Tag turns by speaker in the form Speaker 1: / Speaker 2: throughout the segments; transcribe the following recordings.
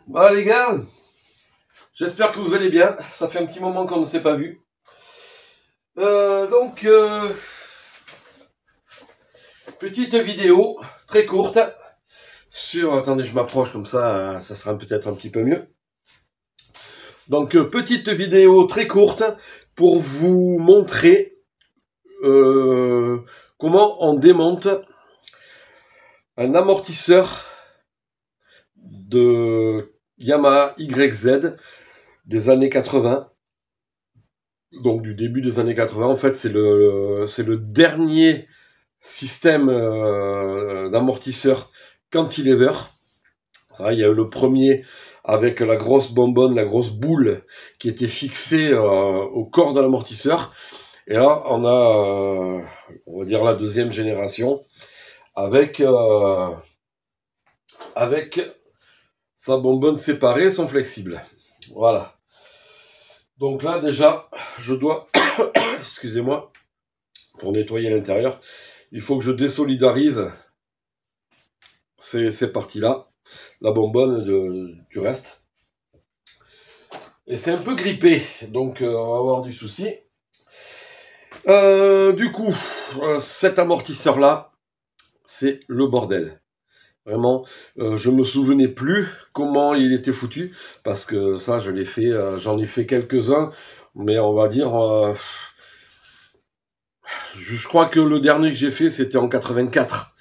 Speaker 1: Bah les gars, j'espère que vous allez bien. Ça fait un petit moment qu'on ne s'est pas vu. Donc, petite vidéo très courte sur... Attendez, je m'approche comme ça sera peut-être un petit peu mieux. Donc, petite vidéo très courte pour vous montrer comment on démonte un amortisseur de Yamaha YZ des années 80. Donc du début des années 80, en fait, c'est le dernier système d'amortisseur cantilever. Il y a eu le premier avec la grosse bonbonne, la grosse boule qui était fixée au corps de l'amortisseur. Et là, on a, on va dire, la deuxième génération avec sa bonbonne séparée, son flexible. Voilà. Donc là, déjà, je dois, excusez-moi, pour nettoyer l'intérieur, il faut que je désolidarise ces parties-là, la bonbonne du reste. Et c'est un peu grippé, donc on va avoir du souci. Du coup, cet amortisseur-là, c'est le bordel. Vraiment, je me souvenais plus comment il était foutu, parce que ça, je l'ai fait, j'en ai fait quelques-uns, mais on va dire, je crois que le dernier que j'ai fait, c'était en 84.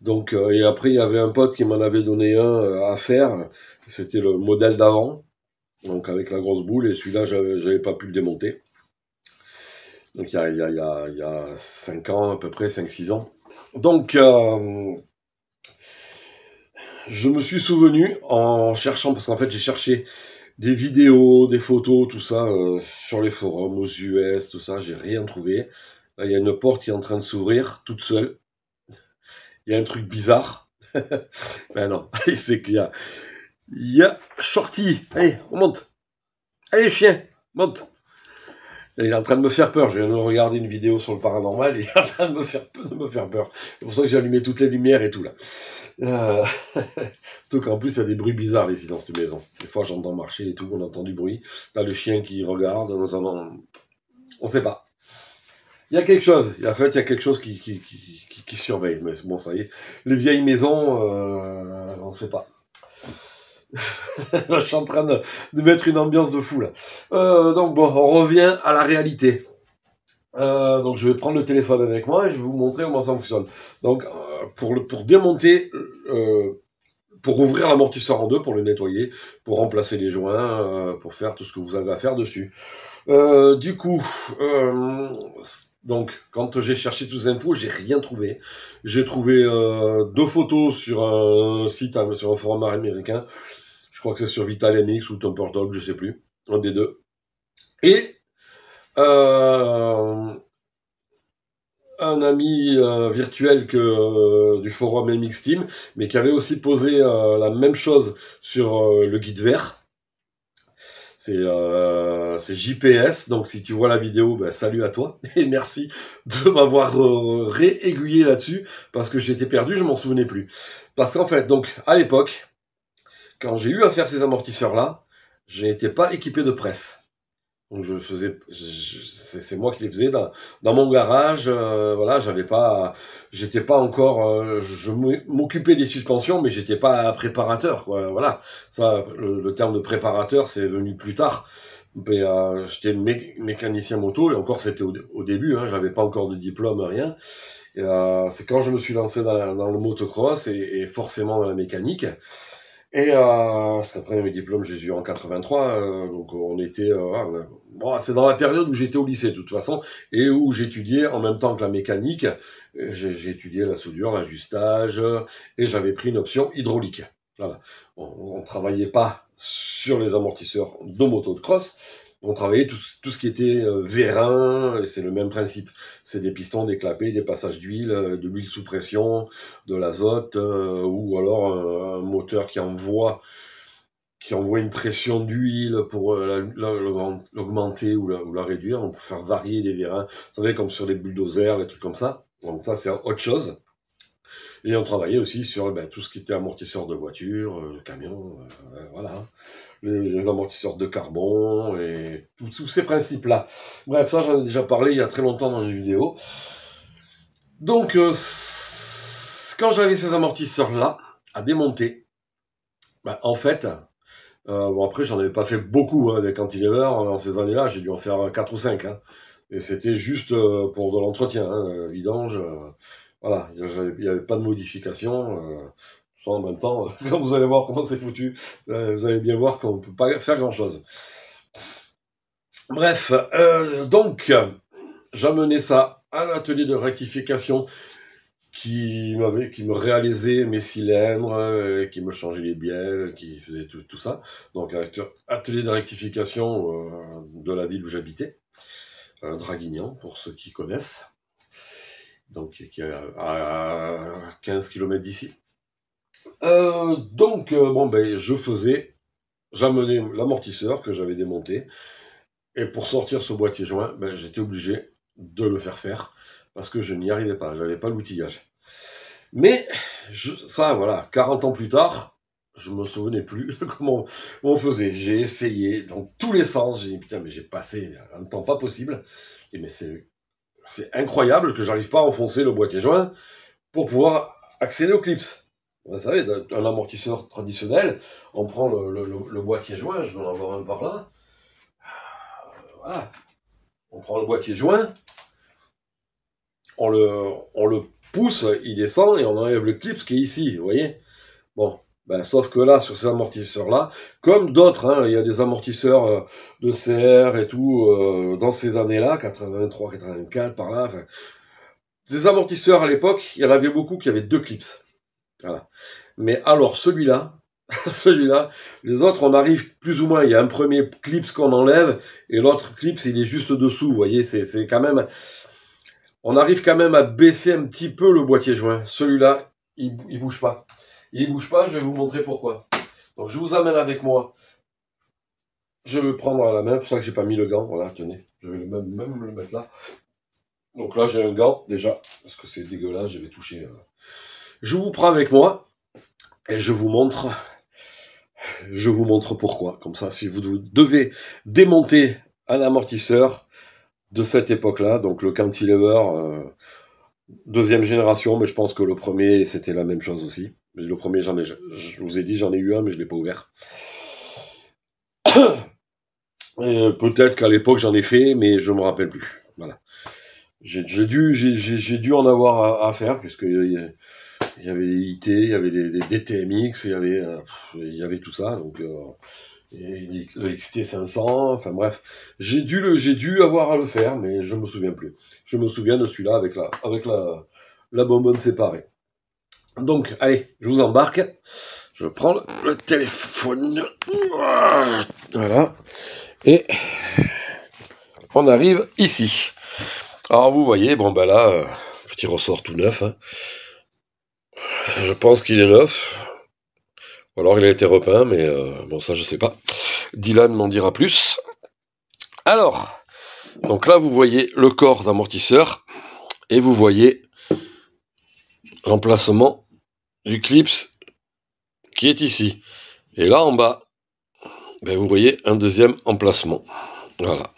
Speaker 1: Donc, et après, il y avait un pote qui m'en avait donné un à faire. C'était le modèle d'avant, donc avec la grosse boule, et celui-là, j'avais pas pu le démonter. Donc, il y a 5 ans, à peu près, 5-6 ans. Donc, je me suis souvenu en cherchant, parce qu'en fait, j'ai cherché des vidéos, des photos, tout ça, sur les forums, aux US, tout ça, j'ai rien trouvé. Là, il y a une porte qui est en train de s'ouvrir, toute seule. Il y a un truc bizarre. Ben non, c'est qu'il y a Shorty. Allez, on monte. Allez, chien, monte. Il est en train de me faire peur. Je viens de regarder une vidéo sur le paranormal et il est en train de me faire peur. C'est pour ça que j'ai allumé toutes les lumières et tout, là. Surtout qu'en plus, il y a des bruits bizarres ici dans cette maison. Des fois, j'entends marcher et tout, on entend du bruit. Là, le chien qui regarde, on sait pas. Il y a quelque chose. En fait, il y a quelque chose qui surveille. Mais bon, ça y est. Les vieilles maisons, on sait pas. Je suis en train de mettre une ambiance de fou, là. Donc, bon, on revient à la réalité. Donc, je vais prendre le téléphone avec moi et je vais vous montrer comment ça fonctionne. Donc, pour démonter... pour ouvrir l'amortisseur en deux, pour le nettoyer, pour remplacer les joints, pour faire tout ce que vous avez à faire dessus. Du coup, donc, quand j'ai cherché toutes les infos, j'ai rien trouvé. J'ai trouvé 2 photos sur un site, sur un forum américain. Je crois que c'est sur VitalMX ou TumperTalk, je sais plus. Un des deux. Et un ami virtuel du forum MX Team, mais qui avait aussi posé la même chose sur le guide vert. C'est JPS, donc si tu vois la vidéo, ben, salut à toi, et merci de m'avoir réaiguillé là-dessus, parce que j'étais perdu, je m'en souvenais plus. Parce qu'en fait, donc, à l'époque, quand j'ai eu à faire ces amortisseurs-là, je n'étais pas équipé de presse. Donc c'est moi qui les faisais dans mon garage. Voilà, j'étais pas encore. Je m'occupais des suspensions, mais j'étais pas préparateur, quoi. Voilà, ça, le terme de préparateur, c'est venu plus tard. Mais j'étais mécanicien moto et encore c'était au début. Hein, j'avais pas encore de diplôme, rien. Et, c'est quand je me suis lancé dans le motocross et forcément dans la mécanique. Et parce qu'après mes diplômes, j'ai eu en 83, donc on était... bon, c'est dans la période où j'étais au lycée de toute façon, et où j'étudiais en même temps que la mécanique, j'ai étudié la soudure, l'ajustage, et j'avais pris une option hydraulique. Voilà. On travaillait pas sur les amortisseurs de moto de cross, on travaillait tout ce qui était vérin, et c'est le même principe. C'est des pistons, des clapets, des passages d'huile, de l'huile sous pression, de l'azote, ou alors un moteur qui envoie une pression d'huile pour l'augmenter ou la réduire, donc pour faire varier des vérins. Vous savez, comme sur les bulldozers, les trucs comme ça. Donc ça, c'est autre chose. Et on travaillait aussi sur tout ce qui était amortisseur de voiture, camion, voilà. Les amortisseurs de carbone et tous ces principes-là. Bref, ça j'en ai déjà parlé il y a très longtemps dans une vidéo. Donc, quand j'avais ces amortisseurs-là à démonter, en fait, bon après j'en avais pas fait beaucoup hein, des cantilevers en ces années-là, j'ai dû en faire 4 ou 5. Hein, et c'était juste pour de l'entretien, hein, vidange. Voilà, il n'y avait pas de modification. En même temps, quand vous allez voir comment c'est foutu, vous allez bien voir qu'on ne peut pas faire grand-chose. Bref, donc, j'amenais ça à l'atelier de rectification qui me réalisait mes cylindres, qui me changeait les bielles, qui faisait tout ça. Donc, atelier de rectification de la ville où j'habitais, Draguignan, pour ceux qui connaissent. Donc, qui est à 15 km d'ici. Donc, j'amenais l'amortisseur que j'avais démonté, et pour sortir ce boîtier joint, j'étais obligé de le faire, parce que je n'y arrivais pas, j'avais pas l'outillage. Mais, ça, voilà, 40 ans plus tard, je me souvenais plus comment on faisait. J'ai essayé dans tous les sens, j'ai dit, putain, mais j'ai passé un temps pas possible, et mais c'est incroyable que j'arrive pas à enfoncer le boîtier joint pour pouvoir accéder aux clips. Vous savez, un amortisseur traditionnel, on prend le boîtier joint, je vais en avoir un par là. Voilà. On prend le boîtier joint, on le pousse, il descend et on enlève le clip qui est ici, vous voyez. Bon, sauf que là, sur ces amortisseurs-là, comme d'autres, hein, il y a des amortisseurs de CR et tout, dans ces années-là, 83, 84, par là, enfin, des amortisseurs à l'époque, il y en avait beaucoup qui avaient 2 clips. Voilà. Mais alors, celui-là, les autres, on arrive plus ou moins, il y a un premier clip qu'on enlève, et l'autre clip, il est juste dessous, vous voyez, c'est quand même, on arrive quand même à baisser un petit peu le boîtier joint. Celui-là, il bouge pas. Il bouge pas, je vais vous montrer pourquoi. Donc, je vous amène avec moi. Je vais prendre à la main, pour ça que j'ai pas mis le gant, voilà, tenez, je vais même le mettre là. Donc là, j'ai un gant, déjà, parce que c'est dégueulasse, je vais toucher. Je vous prends avec moi, et je vous montre pourquoi. Comme ça, si vous devez démonter un amortisseur de cette époque-là, donc le cantilever, deuxième génération, mais je pense que le premier, c'était la même chose aussi. Le premier, je vous ai dit, j'en ai eu un, mais je ne l'ai pas ouvert. Peut-être qu'à l'époque, j'en ai fait, mais je ne me rappelle plus. Voilà. J'ai dû en avoir à faire, puisqu'il y avait les IT, il y avait des DTMX, il y avait tout ça, donc le XT500, enfin bref, j'ai dû avoir à le faire, mais je me souviens plus. Je me souviens de celui-là avec la bonbonne séparée. Donc, allez, je vous embarque. Je prends le téléphone. Voilà. Et on arrive ici. Alors, vous voyez, là, petit ressort tout neuf. Hein. Je pense qu'il est neuf. Ou alors il a été repeint, mais ça je sais pas. Dylan m'en dira plus. Alors, donc là vous voyez le corps d'amortisseur, et vous voyez l'emplacement du clips qui est ici. Et là en bas, vous voyez un deuxième emplacement. Voilà.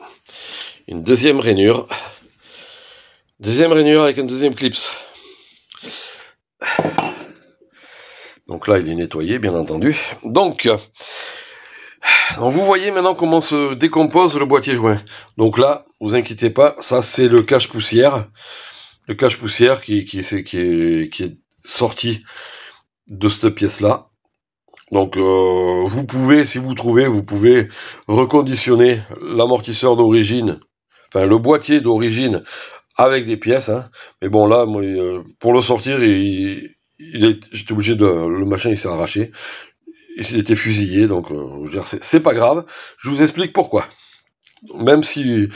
Speaker 1: Une deuxième rainure. Deuxième rainure avec un deuxième clips. Donc là, il est nettoyé, bien entendu. Donc, vous voyez maintenant comment se décompose le boîtier joint. Donc là, vous inquiétez pas, ça c'est le cache-poussière. Le cache-poussière qui est sorti de cette pièce-là. Donc, vous pouvez, si vous trouvez, vous pouvez reconditionner l'amortisseur d'origine, enfin le boîtier d'origine avec des pièces. Hein. Mais bon, là, moi, pour le sortir, j'étais obligé le machin il s'est arraché, il était fusillé, donc c'est pas grave, je vous explique pourquoi. Même si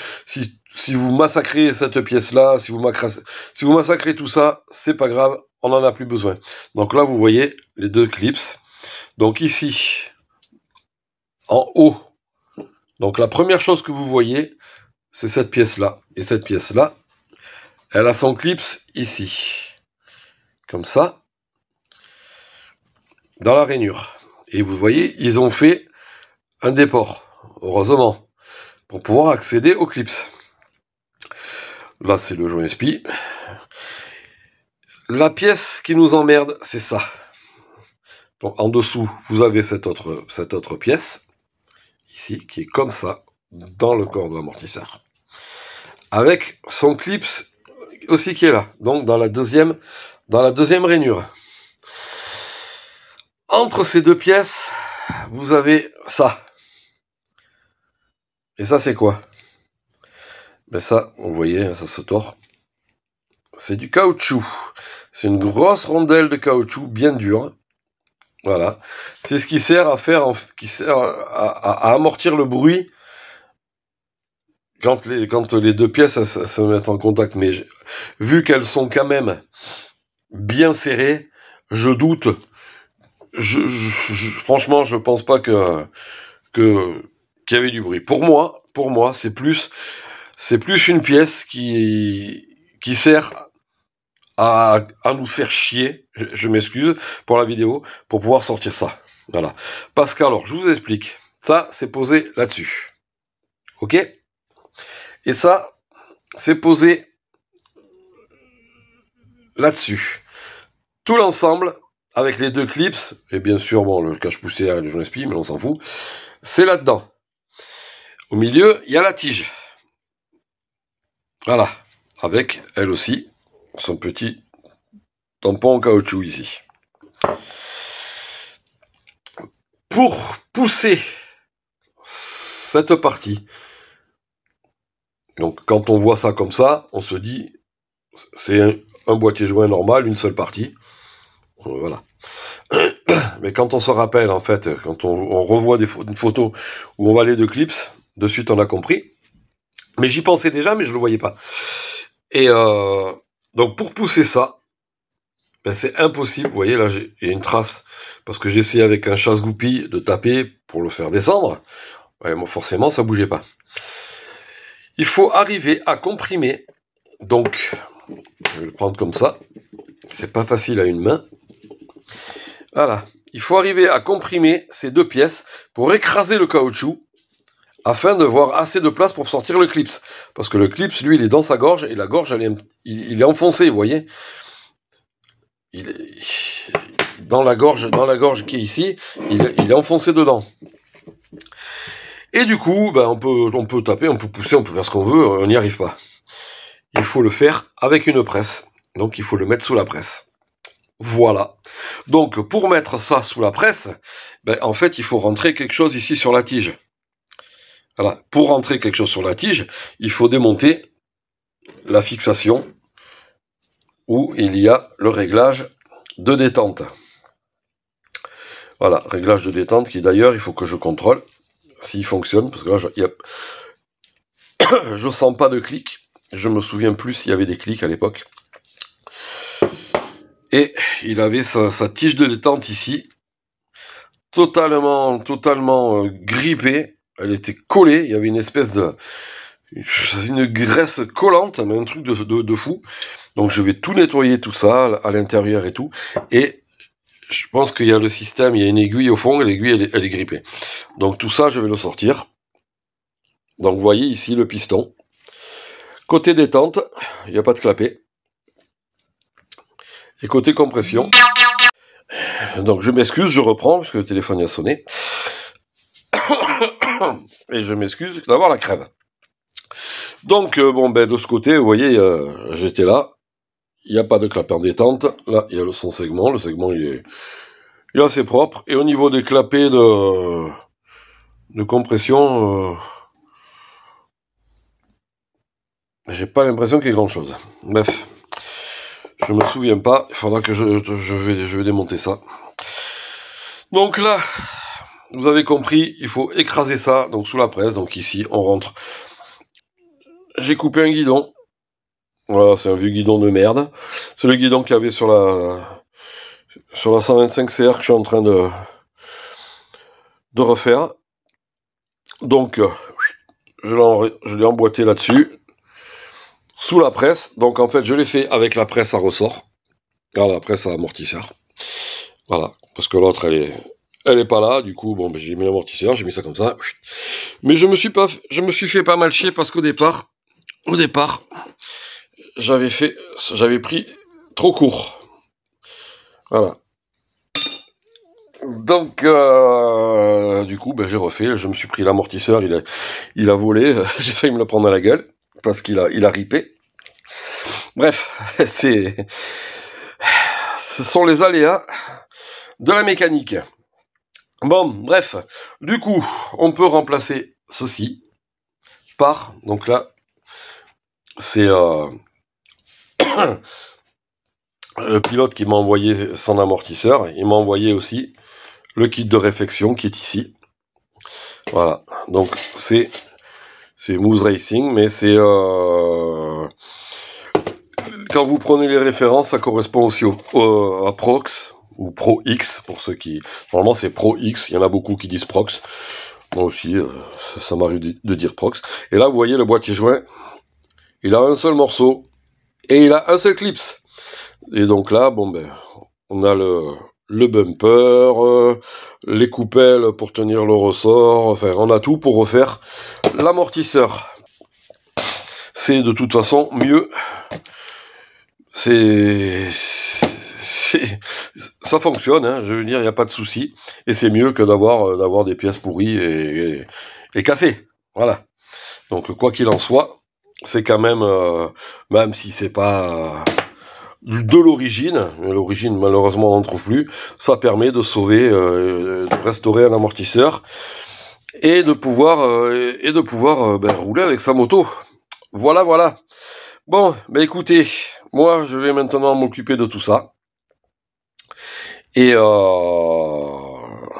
Speaker 1: vous massacrez cette pièce-là, si vous massacrez tout ça, c'est pas grave, on n'en a plus besoin. Donc là, vous voyez les 2 clips. Donc ici, en haut, donc la première chose que vous voyez, c'est cette pièce-là. Et cette pièce-là, elle a son clips ici. comme ça, dans la rainure. Et vous voyez, ils ont fait un déport, heureusement, pour pouvoir accéder aux clips. Là, c'est le joint SPI. La pièce qui nous emmerde, c'est ça. Donc, en dessous, vous avez cette autre pièce, ici, qui est comme ça, dans le corps de l'amortisseur. Avec son clips aussi qui est là, donc dans la deuxième rainure. Entre ces deux pièces, vous avez ça. Et ça, c'est quoi? Ben ça, vous voyez, ça se tord. C'est du caoutchouc. C'est une grosse rondelle de caoutchouc bien dure. Voilà. C'est ce qui sert à faire, qui sert à amortir le bruit quand les deux pièces se mettent en contact. Mais vu qu'elles sont quand même bien serrées, je doute. Franchement, je pense pas qu'il y avait du bruit. Pour moi, c'est plus une pièce qui sert à nous faire chier, je m'excuse pour la vidéo, pour pouvoir sortir ça. Voilà. Parce qu'alors, je vous explique. Ça, c'est posé là-dessus. Ok? Et ça, c'est posé là-dessus. Tout l'ensemble, avec les deux clips, et bien sûr, bon, le cache-poussière et le joint SPI, mais on s'en fout, c'est là-dedans. Au milieu, il y a la tige. Voilà. Avec, elle aussi, son petit tampon en caoutchouc ici. Pour pousser cette partie, donc quand on voit ça comme ça, on se dit, c'est un boîtier joint normal, une seule partie. Voilà. Mais quand on se rappelle, en fait, quand on revoit une photo où on voit les deux clips, de suite on a compris. Mais j'y pensais déjà, mais je le voyais pas. Et donc pour pousser ça, ben c'est impossible. Vous voyez là, il y a une trace parce que j'ai essayé avec un chasse-goupille de taper pour le faire descendre. Ouais, moi, forcément, ça bougeait pas. Il faut arriver à comprimer. Donc, je vais le prendre comme ça. C'est pas facile à une main. Voilà. Il faut arriver à comprimer ces deux pièces pour écraser le caoutchouc afin de voir assez de place pour sortir le clips. Parce que le clips, lui, il est dans sa gorge et la gorge, il est enfoncé, vous voyez. Il est dans la gorge qui est ici, il est enfoncé dedans. Et du coup, ben, on peut taper, on peut pousser, on peut faire ce qu'on veut, on n'y arrive pas. Il faut le faire avec une presse. Donc il faut le mettre sous la presse. Voilà. Donc pour mettre ça sous la presse, ben, en fait il faut rentrer quelque chose ici sur la tige. Voilà. Pour rentrer quelque chose sur la tige, il faut démonter la fixation où il y a le réglage de détente. Voilà, réglage de détente qui d'ailleurs il faut que je contrôle s'il fonctionne, parce que là je sens pas de clic. Je me souviens plus s'il y avait des clics à l'époque. Et il avait sa tige de détente ici, totalement grippée. Elle était collée. Il y avait une espèce une graisse collante, mais un truc de fou. Donc je vais tout nettoyer, tout ça, à l'intérieur et tout. Et je pense qu'il y a le système, il y a une aiguille au fond, et l'aiguille, elle est grippée. Donc tout ça, je vais le sortir. Donc vous voyez ici le piston. Côté détente, il n'y a pas de clapet. Et côté compression, donc je m'excuse, je reprends, parce que le téléphone a sonné. Et je m'excuse d'avoir la crève. Donc, bon, ben, de ce côté, vous voyez, j'étais là. Il n'y a pas de clapet en détente. Là, il y a son segment. Le segment, il est assez propre. Et au niveau des clapets de compression, j'ai pas l'impression qu'il y ait grand chose. Bref. Je me souviens pas, il faudra que je vais démonter ça. Donc là, vous avez compris, il faut écraser ça, donc sous la presse, donc ici, on rentre. J'ai coupé un guidon. Voilà, c'est un vieux guidon de merde. C'est le guidon qu'il y avait sur la 125 CR que je suis en train de refaire. Donc, je l'ai emboîté là-dessus. Sous la presse, donc en fait je l'ai fait avec la presse à ressort. Voilà, après ça amortisseur. Voilà, parce que l'autre elle est pas là, du coup bon ben, j'ai mis l'amortisseur, j'ai mis ça comme ça. Mais je me suis fait pas mal chier parce qu'au départ, j'avais pris trop court. Voilà. Donc du coup ben, j'ai refait, je me suis pris l'amortisseur, il a volé, j'ai failli me le prendre à la gueule parce qu'il a ripé. Bref, ce sont les aléas de la mécanique. Bon, bref, du coup, on peut remplacer ceci par, donc là, c'est le pilote qui m'a envoyé son amortisseur, il m'a envoyé aussi le kit de réflexion qui est ici. Voilà, donc c'est Moose Racing, mais c'est quand vous prenez les références, ça correspond aussi à Prox, ou Pro X, pour ceux qui... Normalement c'est Pro X, il y en a beaucoup qui disent Prox. Moi aussi, ça m'arrive de dire Prox. Et là, vous voyez le boîtier joint, il a un seul morceau, et il a un seul clips. Et donc là, bon ben, on a le bumper, les coupelles pour tenir le ressort, enfin on a tout pour refaire l'amortisseur. C'est de toute façon mieux. Ça fonctionne, hein, je veux dire, il n'y a pas de souci. Et c'est mieux que d'avoir des pièces pourries et cassées. Voilà. Donc quoi qu'il en soit, c'est quand même si c'est pas de l'origine malheureusement on n'en trouve plus, ça permet de sauver, de restaurer un amortisseur et de pouvoir rouler avec sa moto. Voilà, voilà. Bon, ben écoutez, moi je vais maintenant m'occuper de tout ça. Et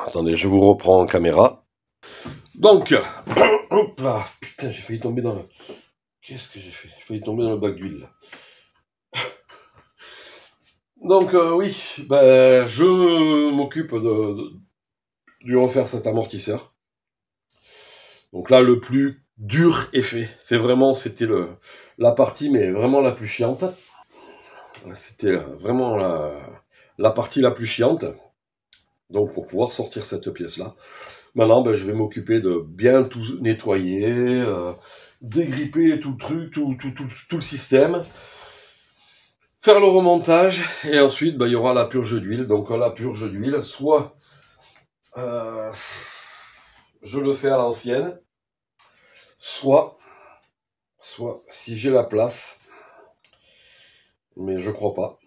Speaker 1: attendez, je vous reprends en caméra. Donc, hop là, putain, j'ai failli tomber dans le... Qu'est-ce que j'ai fait? J'ai failli tomber dans le bac d'huile. Donc oui, ben, je m'occupe de lui refaire cet amortisseur. Donc là, le plus dur est fait. C'était la partie, mais vraiment la plus chiante. C'était vraiment la partie la plus chiante. Donc pour pouvoir sortir cette pièce-là. Maintenant, ben, je vais m'occuper de bien tout nettoyer, dégripper tout le truc, tout le système. Faire le remontage, et ensuite, ben, il y aura la purge d'huile. Donc la purge d'huile, soit je le fais à l'ancienne, soit si j'ai la place, mais je crois pas.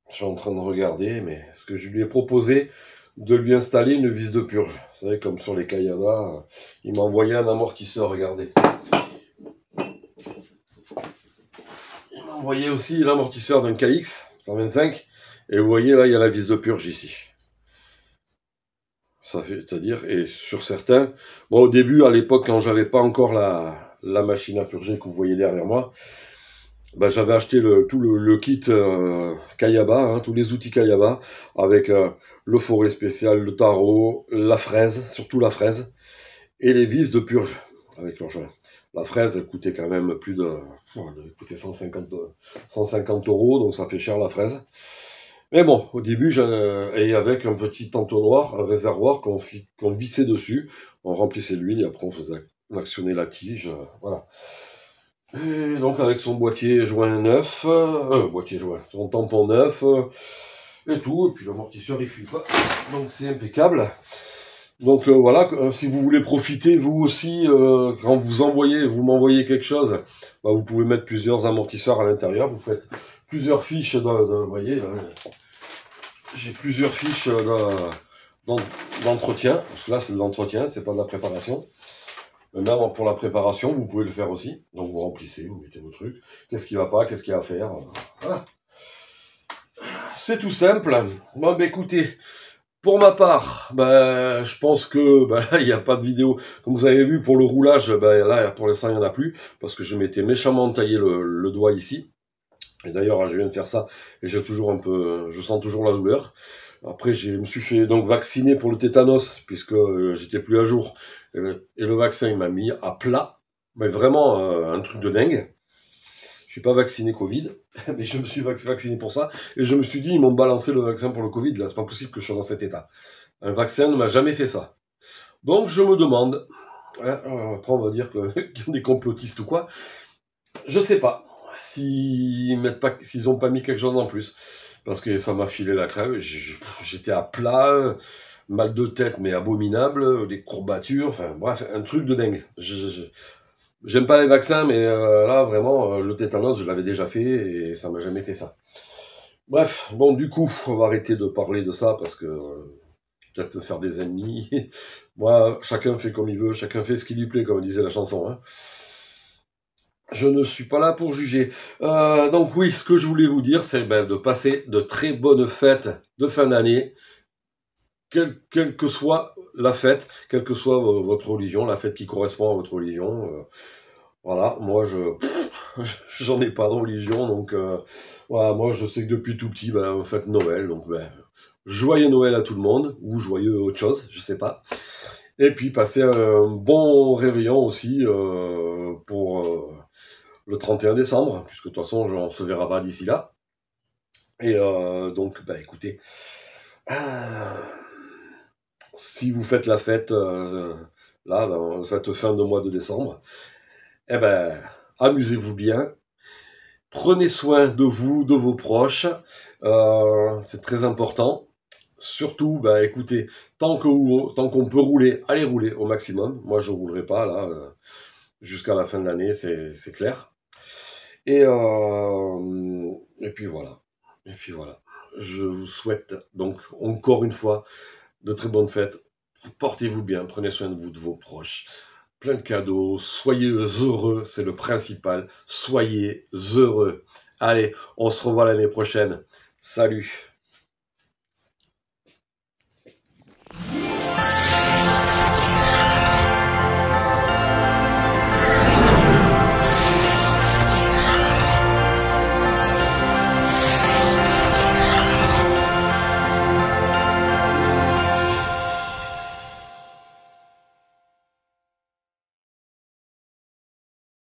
Speaker 1: Je suis en train de regarder, mais ce que je lui ai proposé de lui installer une vis de purge. Vous savez, comme sur les Kayaba, il m'a envoyé un amortisseur, regardez. Il m'a envoyé aussi l'amortisseur d'un KX 125, et vous voyez là, il y a la vis de purge ici. Ça fait, c'est-à-dire, et sur certains, bon, au début, à l'époque, quand j'avais pas encore la machine à purger que vous voyez derrière moi, ben, j'avais acheté tout le kit Kayaba, hein, tous les outils Kayaba, avec le forêt spécial, le tarot, la fraise, surtout la fraise, et les vis de purge avec leur joint. La fraise, elle coûtait quand même elle coûtait 150 €, donc ça fait cher la fraise. Mais bon, au début, et avec un petit entonnoir, un réservoir qu'on vissait dessus, on remplissait l'huile et après on actionnait la tige, voilà. Et donc avec son boîtier joint neuf, son tampon neuf, et tout, et puis l'amortisseur il fuit pas, donc c'est impeccable. Donc voilà, si vous voulez profiter vous aussi, quand vous m'envoyez quelque chose, bah, vous pouvez mettre plusieurs amortisseurs à l'intérieur, vous faites plusieurs fiches vous voyez là, j'ai plusieurs fiches d'entretien, parce que là c'est de l'entretien, c'est pas de la préparation. Maintenant, pour la préparation, vous pouvez le faire aussi. Donc, vous remplissez, vous mettez vos trucs. Qu'est-ce qui va pas, qu'est-ce qu'il y a à faire. Voilà. C'est tout simple. Bon, ben, écoutez, pour ma part, ben, je pense que ben, là, il n'y a pas de vidéo. Comme vous avez vu, pour le roulage, ben, là, pour l'instant, il n'y en a plus. Parce que je m'étais méchamment taillé le doigt ici. Et d'ailleurs, je viens de faire ça. Et je sens toujours la douleur. Après, je me suis fait donc vacciner pour le tétanos, puisque j'étais plus à jour. Et le vaccin, il m'a mis à plat. Mais vraiment, un truc de dingue. suis pas vacciné Covid, mais je me suis vacciné pour ça. Et je me suis dit, ils m'ont balancé le vaccin pour le Covid. Là, c'est pas possible que je sois dans cet état. Un vaccin ne m'a jamais fait ça. Donc, je me demande, après on va dire qu'il y a des complotistes ou quoi, je sais pas s'ils ont pas mis quelque chose en plus. Parce que ça m'a filé la crève, j'étais à plat, mal de tête mais abominable, des courbatures, enfin bref, un truc de dingue. J'aime pas les vaccins, mais là vraiment, le tétanos, je l'avais déjà fait et ça m'a jamais fait ça. Bref, bon du coup, on va arrêter de parler de ça parce que peut-être me faire des ennemis. Moi, chacun fait comme il veut, chacun fait ce qui lui plaît, comme disait la chanson. Hein. Je ne suis pas là pour juger. Donc oui, ce que je voulais vous dire, c'est de passer de très bonnes fêtes de fin d'année, quelle que soit la fête, quelle que soit votre religion, la fête qui correspond à votre religion. Voilà, moi j'en ai pas de religion, donc voilà, moi je sais que depuis tout petit, on fête Noël, donc joyeux Noël à tout le monde, ou joyeux autre chose, je sais pas. Et puis passer un bon réveillon aussi pour le 31 décembre, puisque de toute façon, on se verra pas d'ici là. Et donc, écoutez, si vous faites la fête là, dans cette fin de mois de décembre, eh ben, amusez-vous bien, prenez soin de vous, de vos proches, c'est très important. Surtout, écoutez, tant qu'on peut rouler, allez rouler au maximum. Moi, je roulerai pas là jusqu'à la fin de l'année, c'est clair. Et puis voilà. Et puis voilà. Je vous souhaite donc encore une fois de très bonnes fêtes. Portez-vous bien, prenez soin de vous, de vos proches. Plein de cadeaux, soyez heureux, c'est le principal. Soyez heureux. Allez, on se revoit l'année prochaine. Salut.